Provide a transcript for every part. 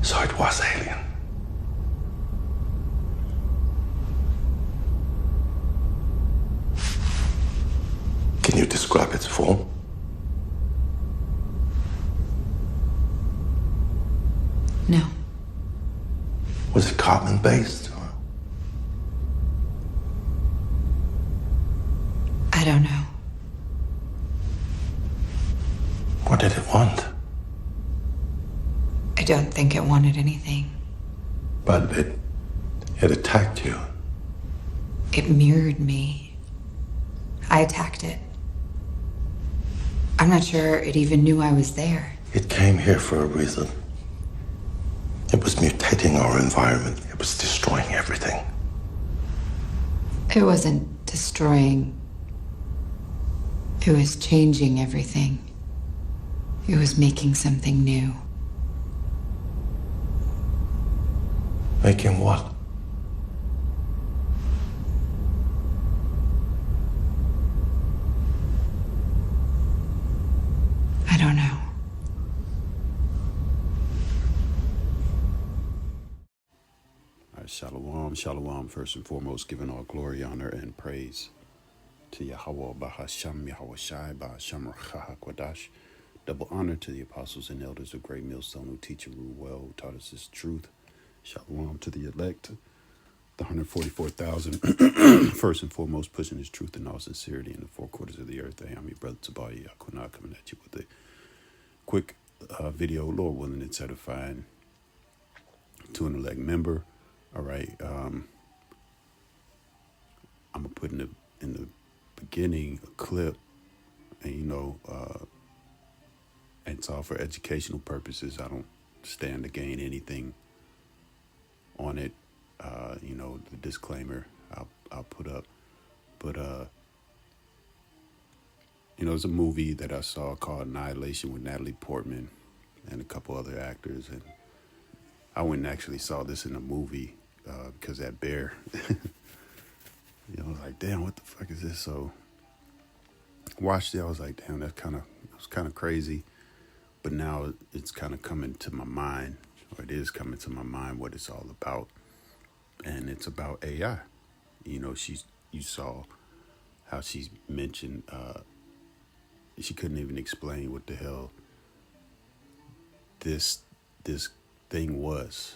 So it was alien. Can you describe its form? No. Was it carbon-based? I don't know. What did it want? I don't think it wanted anything. But it attacked you. It mirrored me. I attacked it. I'm not sure it even knew I was there. It came here for a reason. It was mutating our environment. It was destroying everything. It wasn't destroying. It was changing everything. It was making something new. Making what? I don't know. All right, shalom, shalom. First and foremost, giving all glory, honor, and praise to Yahweh, Bahasham, Yahweh Shai, Bahasham, Rachaha, Kwadash. Double honor to the apostles and elders of Great Millstone who teach and rule well, who taught us this truth. Shalom to the elect, the 144,000. First and foremost, pushing this truth in all sincerity in the four quarters of the earth. Hey, I'm your brother Tabaya Yakuna, coming at you with a quick video, Lord willing and certifying to an elect member. All right, I'm gonna put in the beginning a clip, and it's all for educational purposes. I don't stand to gain anything on it. The disclaimer I'll put up, but it's a movie that I saw called Annihilation with Natalie Portman and a couple other actors, and I went and actually saw this in a movie because that bear. I was like, damn, what the fuck is this? So watched it. I was like, damn, it was kind of crazy. But now it's kind of coming to my mind, or it is coming to my mind, what it's all about. And it's about AI. You saw how she's mentioned, she couldn't even explain what the hell this thing was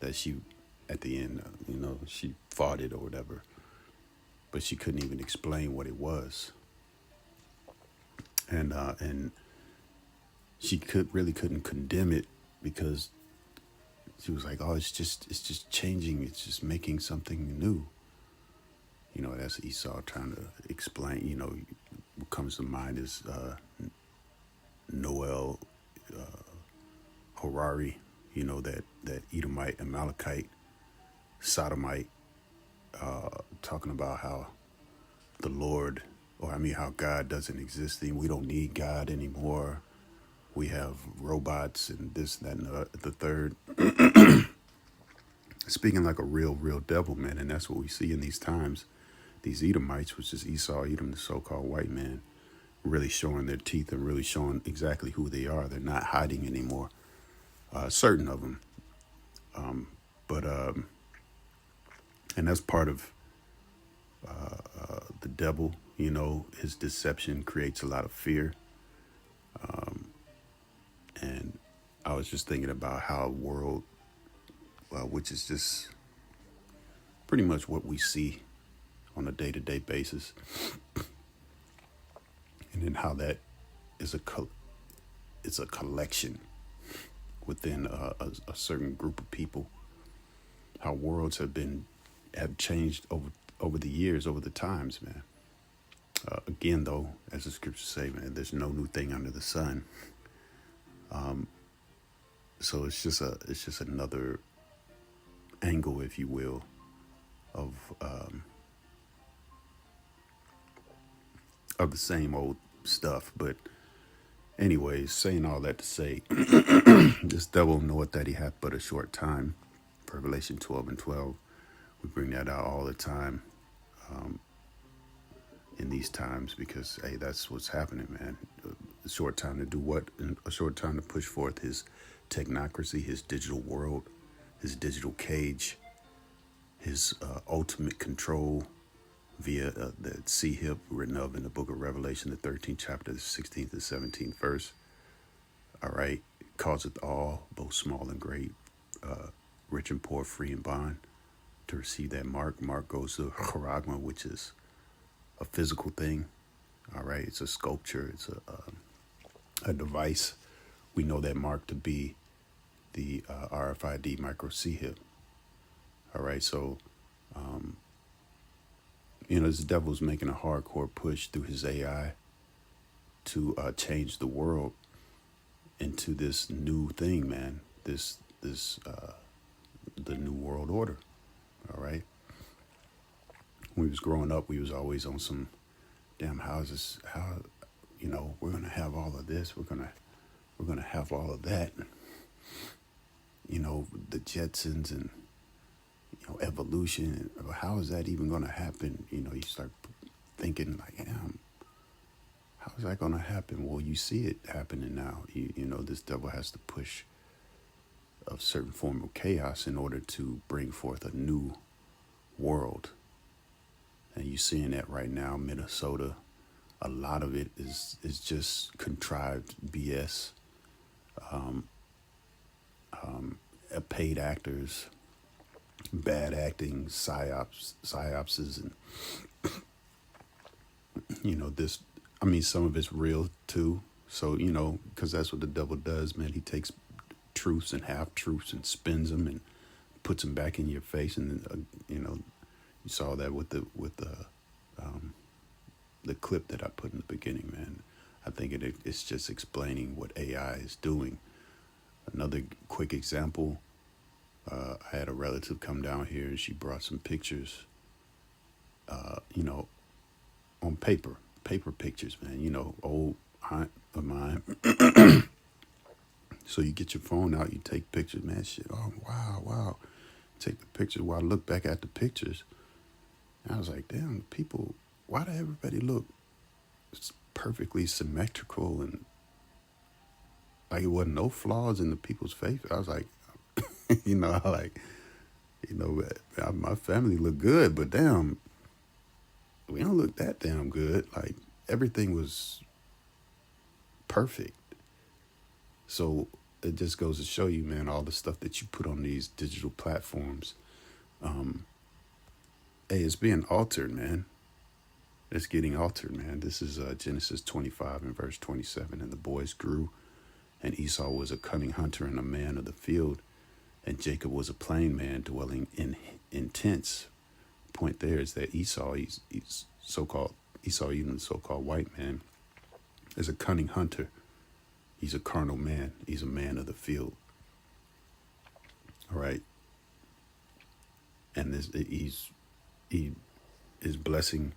that she, at the end, she fought it or whatever. But she couldn't even explain what it was. And she couldn't condemn it because she was like, oh, it's just changing. It's just making something new. That's Esau trying to explain, what comes to mind is Noel Harari, that Edomite, Amalekite, Sodomite, talking about how the Lord, how God doesn't exist. We don't need God anymore. We have robots and this, that, and the third. Speaking like a real devil, man. And that's what we see in these times. These Edomites, which is Esau, Edom, the so-called white man, really showing their teeth and really showing exactly who they are. They're not hiding anymore. Certain of them. And that's part of the devil. His deception creates a lot of fear. And I was just thinking about how a world, which is just pretty much what we see on a day-to-day basis, and then how that is it's a collection within a certain group of people. How worlds have changed over the years, over the times, man. Again, though, as the scriptures say, man, there's no new thing under the sun. So it's just another angle, if you will, of the same old stuff. But anyways, saying all that to say, this devil knoweth that he hath but a short time. Revelation 12:12. We bring that out all the time in these times because, that's what's happening, man. A short time to do what? A short time to push forth his technocracy, his digital world, his digital cage, his ultimate control via the C-hip written of in the book of Revelation, the 13th chapter, the 16th and 17th verse. All right. Causeth all, both small and great, rich and poor, free and bond, to receive that mark. Mark goes to charagma, which is a physical thing. All right. It's a sculpture. It's a device. We know that mark to be the RFID micro C-hip. All right. So, this devil's making a hardcore push through his AI to change the world into this new thing, man. This the new world order. All right. When we was growing up, we was always on some damn houses. How, we're gonna have all of this. We're gonna have all of that. The Jetsons and evolution. How is that even gonna happen? You start thinking like, damn. How is that going to happen? Well, you see it happening now. This devil has to push a certain form of chaos in order to bring forth a new world. And you're seeing that right now, Minnesota. A lot of it is just contrived BS. Paid actors, bad acting, psyopses, and this. Some of it's real too. So, because that's what the devil does, man. He takes truths and half truths and spins them and puts them back in your face. And you saw that with the clip that I put in the beginning, man. I think it's just explaining what AI is doing. Another quick example. I had a relative come down here and she brought some pictures. On paper pictures, man, old aunt of mine. So you get your phone out, you take pictures, man, shit, oh, wow. Take the pictures. While I look back at the pictures, and I was like, damn, people, why do everybody look perfectly symmetrical and like it wasn't no flaws in the people's face? I was like, my family looked good, but damn, we don't look that damn good. Like everything was perfect. So it just goes to show you, man, all the stuff that you put on these digital platforms. It's being altered, man. It's getting altered, man. This is Genesis 25 and verse 27. And the boys grew, and Esau was a cunning hunter and a man of the field, and Jacob was a plain man dwelling in tents. Point there is that Esau, he's so-called Esau, even the so-called white man, is a cunning hunter. He's a carnal man. He's a man of the field. All right. And his blessing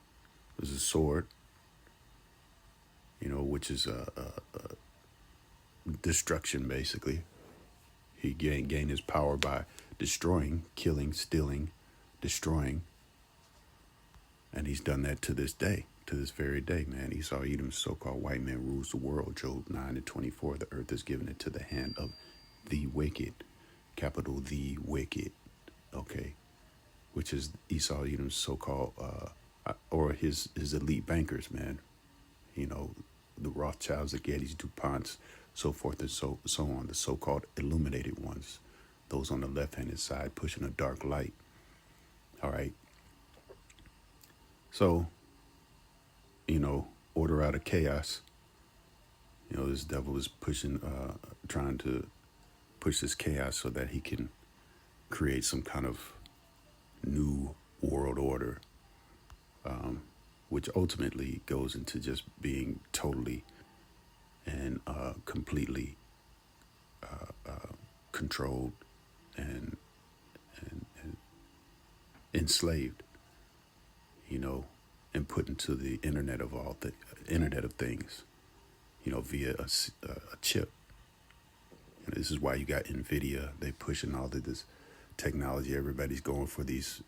was a sword, which is a destruction, basically. He gained his power by destroying, killing, stealing, destroying. And he's done that to this day, to this very day, man. Esau, Edom's so-called white man, rules the world. Job 9:24. The earth is given into the hand of the wicked, capital the wicked, okay, which is Esau, Edom's so-called, or his elite bankers, man. The Rothschilds, the Gettys, DuPonts, so forth and so on, the so-called illuminated ones, those on the left-handed side pushing a dark light. All right. So, order out of chaos. This devil is pushing, trying to push this chaos so that he can create some kind of new world order, which ultimately goes into just being totally and completely controlled and enslaved, and put into the internet of internet of things, via a chip. This is why you got NVIDIA. They pushing all of this technology. Everybody's going for these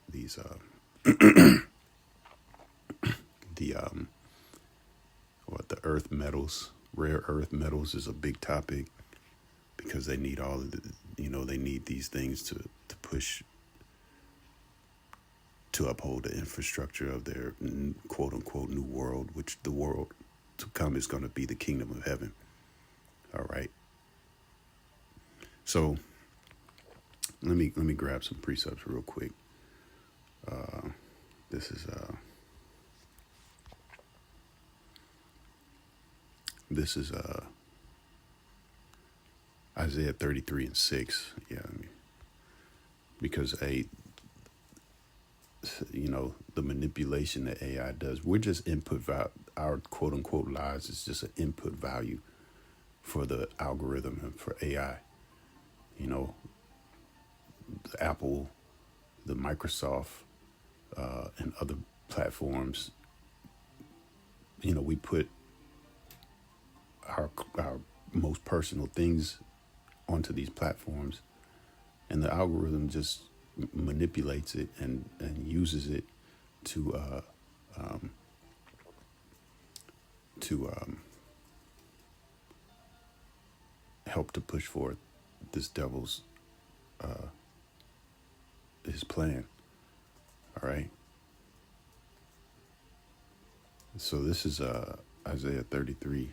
the earth metals. Rare earth metals is a big topic because they need all of the, they need these things to push, to uphold the infrastructure of their quote unquote new world, which the world to come is going to be the kingdom of heaven. All right. So let me grab some precepts real quick. This is Isaiah 33:6. Yeah, because the manipulation that AI does, we're just our quote unquote lives is just an input value for the algorithm and for AI. The Apple, the Microsoft, and other platforms. We put our most personal things onto these platforms, and the algorithm just manipulates it and uses it to help to push forward this devil's his plan. All right. So this is Isaiah 33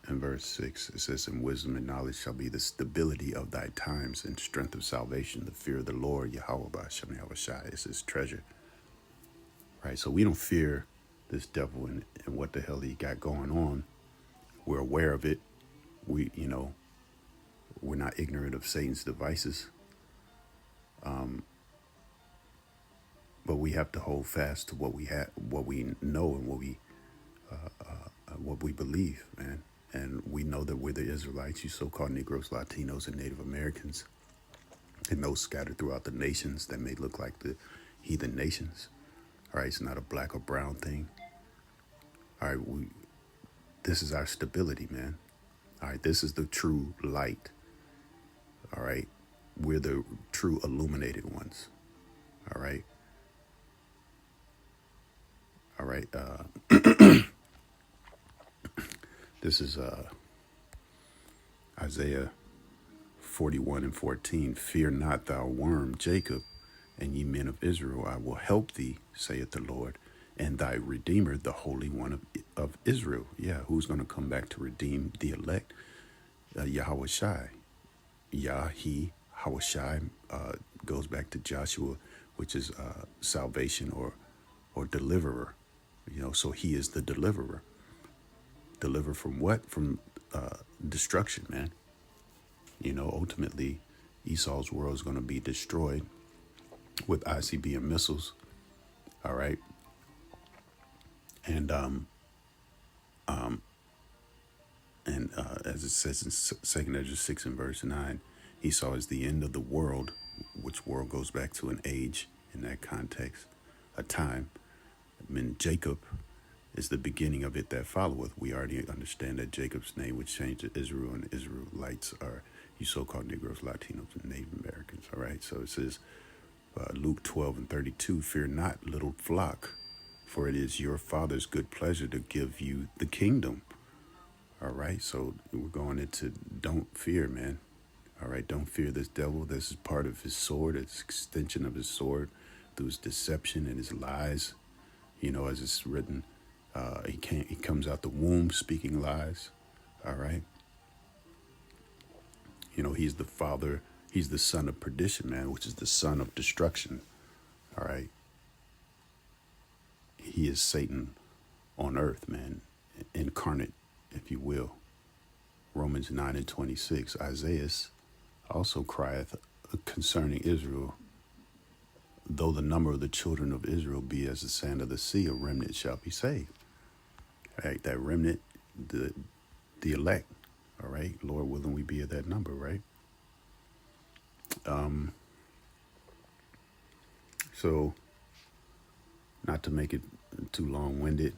and verse 6. It says, "In wisdom and knowledge shall be the stability of thy times, and strength of salvation, the fear of the Lord, Yahweh B'Shem Yahushai is his treasure." Right. So we don't fear this devil and what the hell he got going on. We're aware of it. We're not ignorant of Satan's devices. But we have to hold fast to what we know, and what we believe, man. And we know that we're the Israelites, you so-called Negroes, Latinos, and Native Americans, and those scattered throughout the nations that may look like the heathen nations. All right, it's not a black or brown thing. All right, this is our stability, man. All right, this is the true light. All right, we're the true illuminated ones. All right. All right. This is Isaiah 41:14. "Fear not, thou worm, Jacob, and ye men of Israel. I will help thee, saith the Lord, and thy Redeemer, the Holy One of Israel." Yeah, who's going to come back to redeem the elect? Yahweh Shai. He, Hawashai, goes back to Joshua, which is salvation or deliverer. So he is the deliverer. Deliver from what? From destruction, man. Ultimately, Esau's world is going to be destroyed with ICBM missiles. All right. And as it says in 2 Ezra 6 and verse 9, Esau is the end of the world, which world goes back to an age in that context, a time. Jacob is the beginning of it that followeth. We already understand that Jacob's name would change to Israel, and Israelites are you so-called Negroes, Latinos, and Native Americans. All right. So it says, Luke 12 and 32, "Fear not, little flock, for it is your Father's good pleasure to give you the kingdom." All right. So we're going into don't fear, man. All right. Don't fear this devil. This is part of his sword. It's extension of his sword through his deception and his lies. As it's written, he comes out the womb speaking lies. All right. He's the father. He's the son of perdition, man, which is the son of destruction. All right. He is Satan on earth, man, incarnate, if you will. Romans 9 and 26. Isaiah also crieth concerning Israel, "Though the number of the children of Israel be as the sand of the sea, a remnant shall be saved." All right, that remnant, the elect. All right, Lord willing, we be at that number, right? So, not to make it too long-winded,